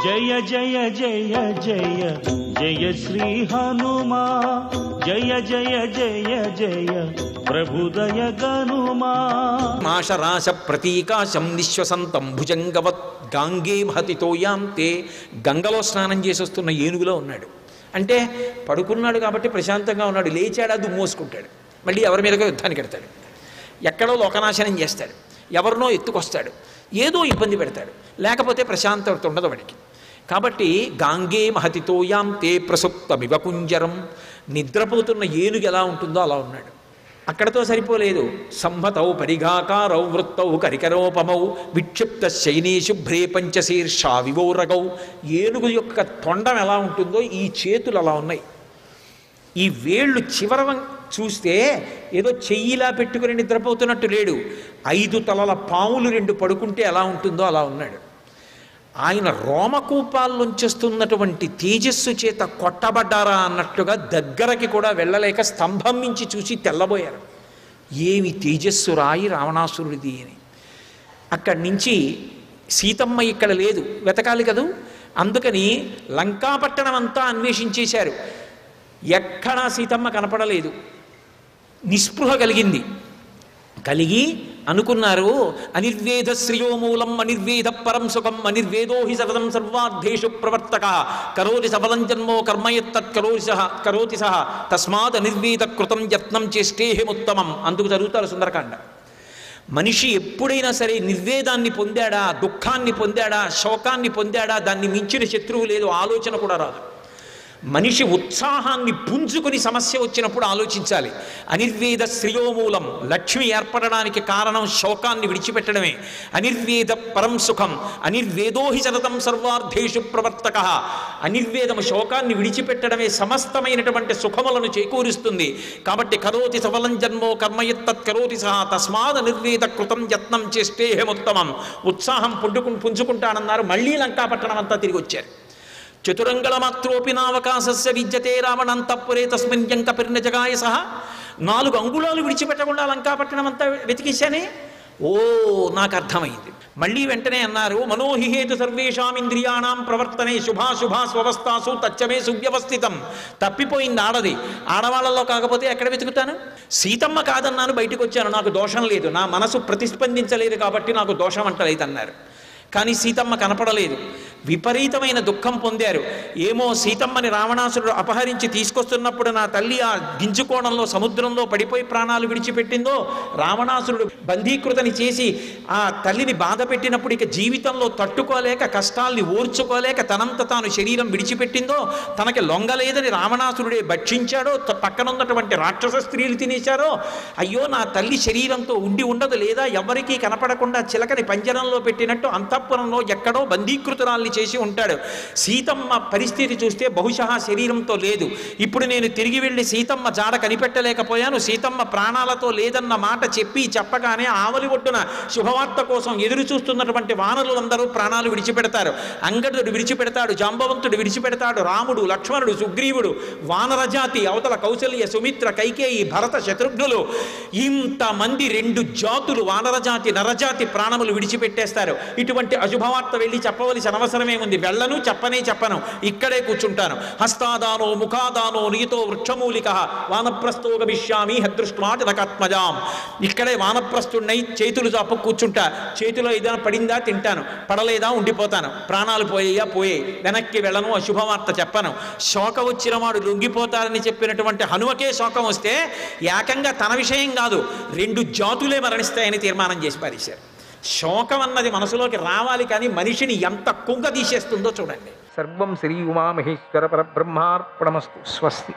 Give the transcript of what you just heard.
జయ జయ జయ జయ జయ శ్రీ హనుమా జయ జయ జయ జయ ప్రభుదయ గనుమా మాషరాశ ప్రతీకాశం నిశ్వసంతం భుజంగవత్ గాంగే మహతితోయాం తే గంగలో స్నానం చేసి వస్తున్న ఏనుగులో ఉన్నాడు. అంటే పడుకున్నాడు కాబట్టి ప్రశాంతంగా ఉన్నాడు. లేచాడా దుమ్మోసుకుంటాడు, మళ్ళీ ఎవరి మీదకో యుద్ధానికి వెడతాడు, ఎక్కడో లోకనాశనం చేస్తాడు, ఎవరినో ఎత్తుకొస్తాడు, ఏదో ఇబ్బంది పెడతాడు, లేకపోతే ప్రశాంతత ఉండదు వాడికి. కాబట్టి గాంగే మహతితోయాం తే ప్రసుప్త వివకుంజరం, నిద్రపోతున్న ఏనుగు ఎలా ఉంటుందో అలా ఉన్నాడు. అక్కడతో సరిపోలేదు. సంహతౌ పరిఘాకారౌ వృత్తౌ కరికరోపమౌ విక్షిప్త శైనీ శుభ్రే పంచశీర్షా వివోరగౌ. ఏనుగు యొక్క తొండం ఎలా ఉంటుందో ఈ చేతులు అలా ఉన్నాయి. ఈ వేళ్ళు చివర చూస్తే ఏదో చెయ్యిలా పెట్టుకుని నిద్రపోతున్నట్టు లేడు. 5 తలల పాములు 2 పడుకుంటే ఎలా ఉంటుందో అలా ఉన్నాడు. ఆయన రోమకూపాల్లోంచేస్తున్నటువంటి తేజస్సు చేత కొట్టబడ్డారా అన్నట్టుగా దగ్గరకి కూడా వెళ్ళలేక స్తంభం నుంచి చూసి తెల్లబోయారు. ఏమి తేజస్సు రాయి రావణాసురుడిది అని. అక్కడి నుంచి సీతమ్మ ఇక్కడ లేదు, వెతకాలి కదూ. అందుకని లంకాపట్టణం అంతా అన్వేషించేశారు. ఎక్కడా సీతమ్మ కనపడలేదు. నిస్పృహ కలిగి అనుకున్నారు, అనిర్వేద శ్రియోమూలం అనిర్వేద పరం సుఖం అనిర్వేదో హి సర్వం సర్వార్థేషు ప్రవర్తక కరోతి సఫలం జన్మో కర్మయత్తత్ కరోతి సహ తస్మాత్ అనిర్వేద కృతం యత్నం చేష్టేహముత్తమం. అందుకు చదువుతారు సుందరకాండ. మనిషి ఎప్పుడైనా సరే నిర్వేదాన్ని పొందాడా, దుఃఖాన్ని పొందాడా, శోకాన్ని పొందాడా, దాన్ని మించిన శత్రువు లేదు, ఆలోచన కూడా రాదు. మనిషి ఉత్సాహాన్ని పుంజుకొని సమస్య వచ్చినప్పుడు ఆలోచించాలి. అనిర్వేద శ్రియోమూలం, లక్ష్మి ఏర్పడడానికి కారణం శోకాన్ని విడిచిపెట్టడమే. అనిర్వేద పరం సుఖం అనిర్వేదోహి సతతం సర్వార్థేషు ప్రవర్తక. అనిర్వేదము శోకాన్ని విడిచిపెట్టడమే సమస్తమైనటువంటి సుఖములను చేకూరుస్తుంది. కాబట్టి కరోతి సఫలం జన్మో కర్మయత్తత్ కరోతి సహ తస్మాత్ అనిర్వేద కృతం యత్నం చేష్టేహముత్తమం. ఉత్సాహం పుంజుకుంటానన్నారు. మళ్ళీ లంకాపట్టణం అంతా తిరిగి వచ్చారు. చతురంగళమాత్రోపి నావకాశస్య విద్యతే రావణంతఃపురే తస్మిన్ యంకపిర్నజగాయ సహ. 4 అంగుళాలు విడిచిపెట్టకుండా లంకాపట్టణం అంతా వెతికేశానే. ఓ, నాకు అర్థమైంది. మళ్ళీ వెంటనే అన్నారు, మనోహిహేతు సర్వేషామింద్రియాణం ప్రవర్తనే శుభాశుభా స్వవస్థాసు తచ్చమే సువ్యవస్థితం. తప్పిపోయింది ఆడది. ఆడవాళ్ళలో కాకపోతే ఎక్కడ వెతుకుతాను? సీతమ్మ కాదన్నాను, బయటకు వచ్చాను, నాకు దోషం లేదు, నా మనసు ప్రతిస్పందించలేదు కాబట్టి నాకు దోషం అంటలేదు అన్నారు. కానీ సీతమ్మ కనపడలేదు. విపరీతమైన దుఃఖం పొందారు. ఏమో సీతమ్మని రావణాసురుడు అపహరించి తీసుకొస్తున్నప్పుడు నా తల్లి ఆ గింజుకోణంలో సముద్రంలో పడిపోయి ప్రాణాలు విడిచిపెట్టిందో, రావణాసురుడు బంధీకృతని చేసి ఆ తల్లిని బాధ పెట్టినప్పుడు ఇక జీవితంలో తట్టుకోలేక, కష్టాల్ని ఓర్చుకోలేక తనంత తాను శరీరం విడిచిపెట్టిందో, తనకి లొంగలేదని రావణాసురుడే భక్షించాడో, పక్కనున్నటువంటి రాక్షస స్త్రీలు తినేశారో, అయ్యో నా తల్లి శరీరంతో ఉండదు, లేదా ఎవరికీ కనపడకుండా చిలకని పంజరంలో పెట్టినట్టు అంతఃపురంలో ఎక్కడో బంధీకృతురాల్ని చేసి ఉంటాడు. సీతమ్మ పరిస్థితి చూస్తే బహుశా శరీరంతో లేదు. ఇప్పుడు నేను తిరిగి వెళ్ళి సీతమ్మ జాడ కనిపెట్టలేకపోయాను. సీతమ్మ ప్రాణాలతో లేదన్న మాట చెప్పగానే ఆవలి ఒడ్డున శుభవార్త కోసం ఎదురు చూస్తున్నటువంటి వానరులందరూ ప్రాణాలు విడిచిపెడతారు. అంగదుడు విడిచిపెడతాడు, జాంబవంతుడు విడిచిపెడతాడు, రాముడు, లక్ష్మణుడు, సుగ్రీవుడు, వానరజాతి అవతల కౌసల్య, సుమిత్ర, కైకేయి, భరత, శత్రుఘ్నులు, ఇంతమంది 2 జాతులు వానరజాతి, నరజాతి ప్రాణములు విడిచిపెట్టేస్తారు. ఇటువంటి అశుభవార్త వెళ్ళి చెప్పవలసిన అవసరమేముంది? వెళ్ళను, చెప్పను, ఇక్కడే కూర్చుంటాను. హస్తాదానో ముఖాదానో నీతో వృక్షమూలిక వానప్రస్థో గమిష్యామి హదృష్ట్వా జనకాత్మజాం. ఇక్కడే వానప్రస్థుడినై చేతులు చాపు కూర్చుంటా. చేతిలో ఏదైనా పడిందా తింటాను, పడలేదా ఉండిపోతాను. ప్రాణాలు పోయే వెనక్కి వెళ్ళను, అశుభవార్త చెప్పను. శోక వచ్చిన వాడు లొంగిపోతారని చెప్పినటువంటి హనుమకే శోకం వస్తే ఏకంగా తన విషయం కాదు, 2 జాతులే మరణిస్తాయని తీర్మానం చేసి పారేశారు. శోకం అన్నది మనసులోకి రావాలి, కానీ మనిషిని ఎంత కుంగ తీసేస్తుందో చూడండి. సర్వం శ్రీ ఉమామహేశ్వర పరబ్రహ్మార్పణమస్తు. స్వస్తి.